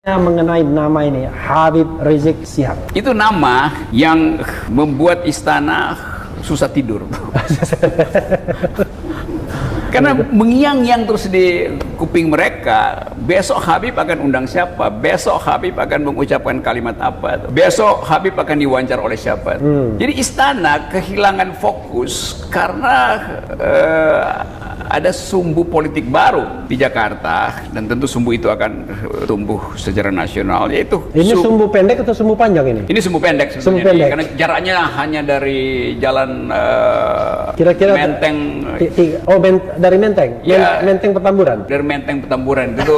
Mengenai nama ini, Habib Rizik Syihab. Itu nama yang membuat istana susah tidur. Karena mengiang-iang terus di kuping mereka, besok Habib akan undang siapa, besok Habib akan mengucapkan kalimat apa, besok Habib akan diwawancara oleh siapa. Jadi istana kehilangan fokus karena ada sumbu politik baru di Jakarta, dan tentu sumbu itu akan tumbuh secara nasional, yaitu ini sumbu pendek atau sumbu panjang ini? Ini sumbu pendek sebenarnya, sumbu pendek. Karena jaraknya hanya dari jalan kira-kira Menteng. Dari Menteng? Ya, Menteng Petamburan? Dari Menteng Petamburan itu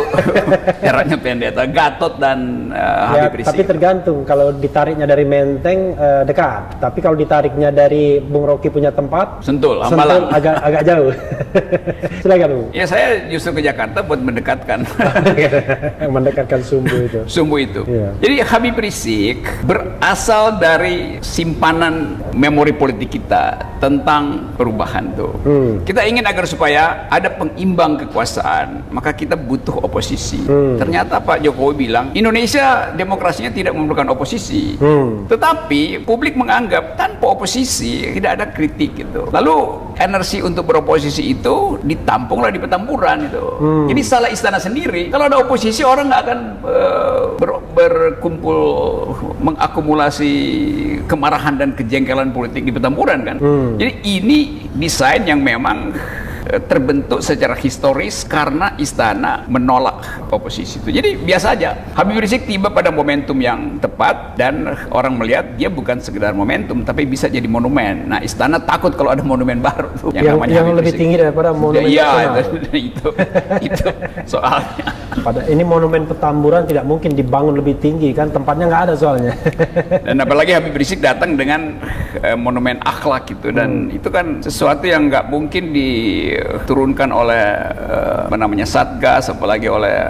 jaraknya pendek. Gatot dan Habib Rizik. Tapi tergantung, kalau ditariknya dari Menteng dekat, tapi kalau ditariknya dari Bung Rocky punya tempat Sentul, Hambalang, agak jauh. Silakan Bu. Ya, saya justru ke Jakarta buat mendekatkan mendekatkan sumbu itu. Ya. Jadi Habib Rizik berasal dari simpanan memori politik kita tentang perubahan tuh. Kita ingin agar supaya ada pengimbang kekuasaan, maka kita butuh oposisi. Ternyata Pak Jokowi bilang Indonesia demokrasinya tidak memerlukan oposisi. Tetapi publik menganggap tanpa oposisi tidak ada kritik gitu. Lalu energi untuk beroposisi itu ditampunglah di Petamburan itu. Jadi salah istana sendiri. Kalau ada oposisi, orang nggak akan berkumpul mengakumulasi kemarahan dan kejengkelan politik di Petamburan kan. Jadi ini desain yang memang terbentuk secara historis karena istana menolak oposisi itu. Jadi biasa aja, Habib Rizik tiba pada momentum yang tepat, dan orang melihat dia bukan sekedar momentum tapi bisa jadi monumen. Nah, istana takut kalau ada monumen baru tuh, yang lebih tinggi daripada monumen. Iya, itu soalnya. Ini monumen Petamburan tidak mungkin dibangun lebih tinggi kan, tempatnya nggak ada soalnya. Dan apalagi Habib Rizik datang dengan monumen akhlak gitu, dan itu kan sesuatu yang nggak mungkin diturunkan oleh Satgas, apalagi oleh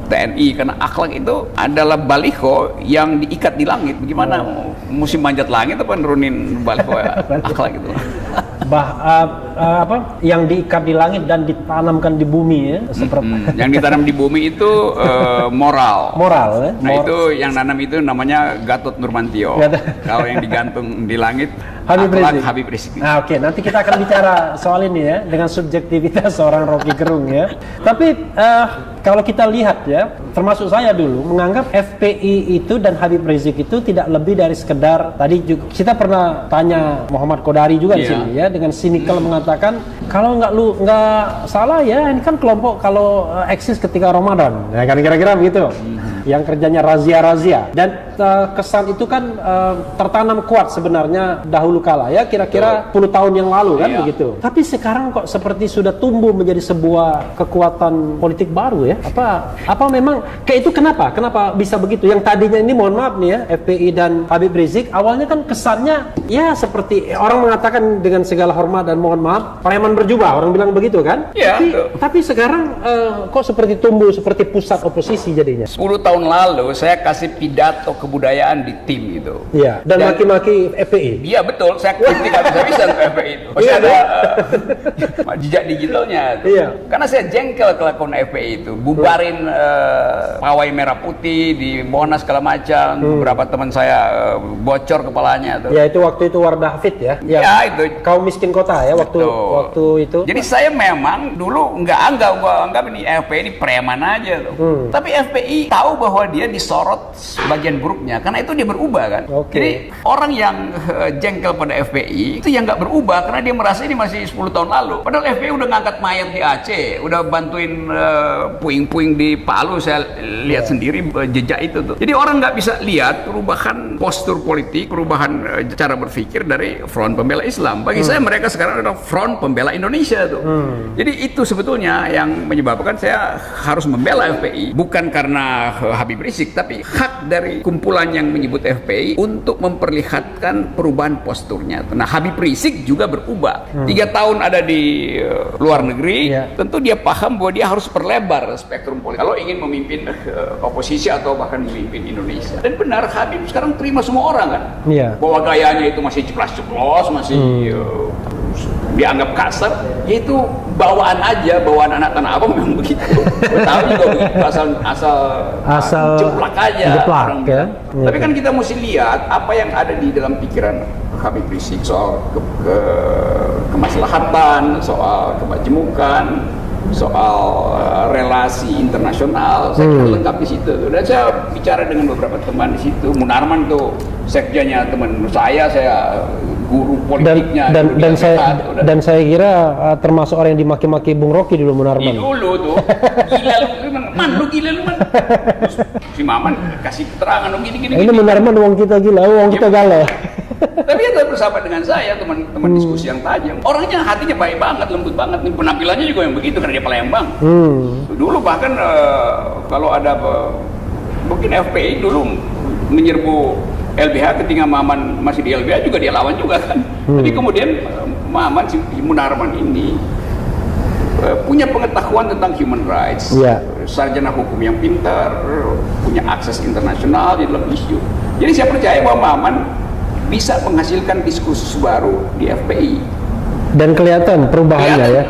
TNI, karena akhlak itu adalah baliho yang diikat di langit. Bagaimana musim manjat langit apa nurunin baliho akhlak itu? Yang diikat di langit dan ditanamkan di bumi ya, seperti yang ditanam di bumi itu moral. Nah, itu yang nanam itu namanya Gatot Nurmantio. Kalau yang digantung di langit Habib Rizik. Nah, oke, nanti kita akan bicara soal ini ya, dengan subjektivitas seorang Rocky Gerung ya. Tapi kalau kita lihat ya, termasuk saya dulu menganggap FPI itu dan Habib Rizik itu tidak lebih dari sekedar, tadi juga kita pernah tanya Muhammad Kodari juga di sini ya, dengan sinikal mengatakan kalau nggak salah ya, ini kan kelompok kalau eksis ketika Ramadan, ya kan, kira-kira begitu. Yang kerjanya razia-razia, dan kesan itu kan tertanam kuat sebenarnya dahulu kala ya, kira-kira 10 tahun yang lalu kan begitu. Tapi sekarang kok seperti sudah tumbuh menjadi sebuah kekuatan politik baru ya. Apa memang kayak itu, kenapa bisa begitu? Yang tadinya ini, mohon maaf nih ya, FPI dan Habib Rizik awalnya kan kesannya ya seperti orang mengatakan dengan segala hormat dan mohon maaf, preman berjubah, orang bilang begitu kan? Tapi sekarang kok seperti tumbuh seperti pusat oposisi jadinya. 10 tahun lalu saya kasih pidato kebudayaan di tim gitu. Iya. Dan maki-maki FPI. Iya betul, saya kritik habis-habisan ke FPI itu. Masih ada jejak digitalnya. Iya. Karena saya jengkel kelakuan FPI itu, bubarin pawai merah putih di Monas segala macam. Beberapa teman saya bocor kepalanya tuh. Ya, itu waktu itu Wardah Hafid ya. Ya, itu kaum miskin kota ya waktu itu. Jadi saya memang dulu nggak anggap ini FPI ini preman aja tuh. Tapi FPI tahu bahwa dia disorot bagian buruknya, karena itu dia berubah kan. Jadi orang yang jengkel pada FPI itu yang nggak berubah karena dia merasa ini masih 10 tahun lalu. Padahal FPI udah ngangkat mayat di Aceh, udah bantuin puing-puing di Palu, saya lihat sendiri jejak itu tuh. Jadi orang nggak bisa lihat perubahan postur politik, perubahan cara berpikir dari Front Pembela Islam. Bagi saya mereka sekarang adalah Front Pembela Indonesia tuh. Jadi itu sebetulnya yang menyebabkan saya harus membela FPI, bukan karena Habib Rizik, tapi hak dari kumpulan yang menyebut FPI untuk memperlihatkan perubahan posturnya. Nah, Habib Rizik juga berubah. 3 tahun ada di luar negeri, tentu dia paham bahwa dia harus perlebar spektrum politik kalau ingin memimpin oposisi atau bahkan memimpin Indonesia. Dan benar, Habib sekarang terima semua orang kan, bahwa gayanya itu masih ceplas-ceplos, masih dianggap kasar. Itu bawaan aja, bawaan anak Tanah Abang memang begitu. Tahu juga begitu, asal jeplak aja. Jeplak, ya. Tapi kan kita mesti lihat apa yang ada di dalam pikiran Habib Rizik soal kemaslahatan, soal kemajemukan, soal relasi internasional. Saya kira lengkap di situ. Dan saya bicara dengan beberapa teman di situ. Munarman tuh sekjennya teman saya guru politiknya. Dan saya kira termasuk orang yang dimaki-maki Bung Rocky dulu, Munarman. Dulu tuh, gila lu gila lu man. Si Maman kasih keterangan gini. Ini Munarman uang kita gila, uang kita galau. Tapi dia bersahabat dengan saya, teman diskusi yang tajam. Orangnya hatinya baik banget, lembut banget. Penampilannya juga yang begitu karena dia Palembang. Dulu bahkan kalau ada mungkin FPI dulu menyerbu LBH ketika Maman masih di LBH juga dia lawan juga kan. Tapi kemudian Maman si Munarman ini punya pengetahuan tentang human rights, sarjana hukum yang pintar, punya akses internasional di dalam isu. Jadi saya percaya bahwa Maman bisa menghasilkan diskursus baru di FPI. Dan kelihatan perubahannya ya.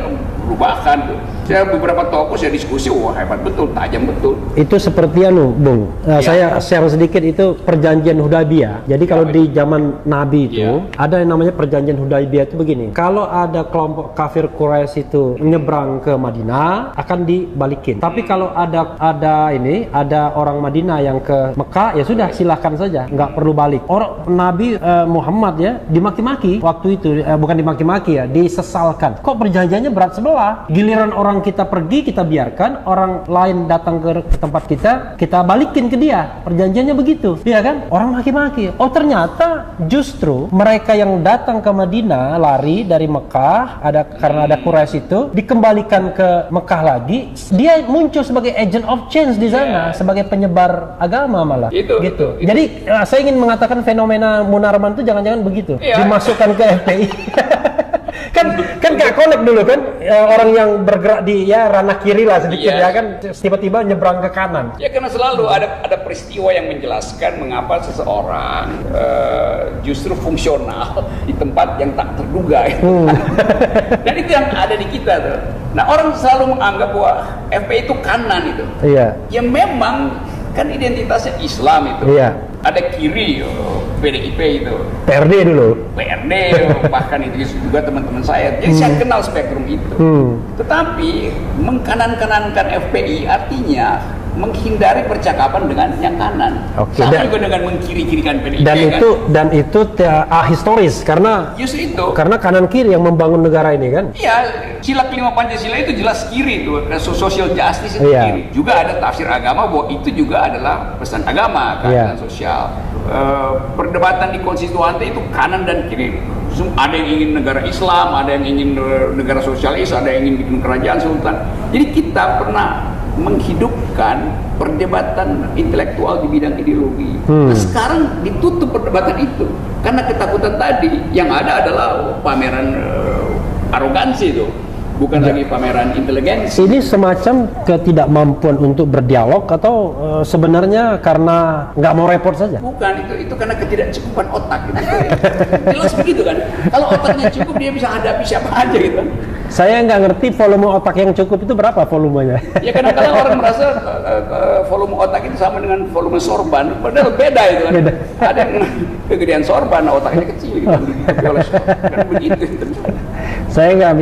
Perubahan tuh. Saya beberapa tokoh saya diskusi, wah hebat betul, tajam betul. Itu seperti Bung. Saya share sedikit itu perjanjian Hudaybiyah. Jadi kalau di zaman Nabi itu ada yang namanya perjanjian Hudaybiyah itu begini. Kalau ada kelompok kafir Quraisy itu menyeberang ke Madinah akan dibalikin. Tapi kalau ada orang Madinah yang ke Mekah ya sudah silahkan saja, nggak perlu balik. Orang Nabi Muhammad ya dimaki-maki waktu itu, bukan dimaki-maki ya, disesalkan. Kok perjanjiannya berat sebelah? Giliran orang kita pergi, kita biarkan orang lain datang ke tempat kita balikin ke dia. Perjanjiannya begitu, iya kan? Orang maki-maki. Oh ternyata justru mereka yang datang ke Madinah lari dari Mekah karena ada Quraisy itu dikembalikan ke Mekah lagi. Dia muncul sebagai agent of change di sana, sebagai penyebar agama malah. Gitu. Jadi saya ingin mengatakan fenomena Munarman itu jangan-jangan begitu, dimasukkan ke FPI. kan kayak Kolek dulu kan, orang yang bergerak di ranah kiri lah sedikit ya kan, tiba-tiba nyebrang ke kanan. Ya karena selalu ada peristiwa yang menjelaskan mengapa seseorang justru fungsional di tempat yang tak terduga. Dan itu yang ada di kita tuh. Nah orang selalu menganggap bahwa FPI itu kanan itu. Iya. Ya memang kan identitasnya Islam itu. Iya. Ada kiri, PDIP itu. PRD dulu. PRD, bahkan itu juga teman-teman saya. Jadi saya kenal spektrum itu. Tetapi mengkanan-kanankan FPI artinya menghindari percakapan dengan yang kanan. Sama juga dengan mengkiri-kirikan PDIP. Dan itu ahistoris karena justru itu. Karena kanan kiri yang membangun negara ini kan. Iya, sila kelima Pancasila itu jelas kiri itu, social justice itu kiri. Juga ada tafsir agama bahwa itu juga adalah pesan agama, keadilan sosial. Perdebatan di konstituante itu kanan dan kiri. Ada yang ingin negara Islam, ada yang ingin negara sosialis, ada yang ingin bikin kerajaan sultan. Jadi kita pernah menghidupkan perdebatan intelektual di bidang ideologi. Nah, sekarang ditutup perdebatan itu karena ketakutan tadi. Yang ada adalah pameran arogansi itu, bukan lagi pameran inteligensi. Ini semacam ketidakmampuan untuk berdialog atau sebenarnya karena nggak mau repot saja? Bukan, itu karena ketidakcukupan otak gitu. Jelas begitu kan. Kalau otaknya cukup dia bisa hadapi siapa aja gitu. Saya nggak ngerti volume otak yang cukup itu berapa volumenya. Ya kadang-kadang orang merasa volume otak itu sama dengan volume sorban, padahal beda itu kan. Beda. Ada yang kegedean sorban, otaknya kecil gitu. Kan begitu. Saya nggak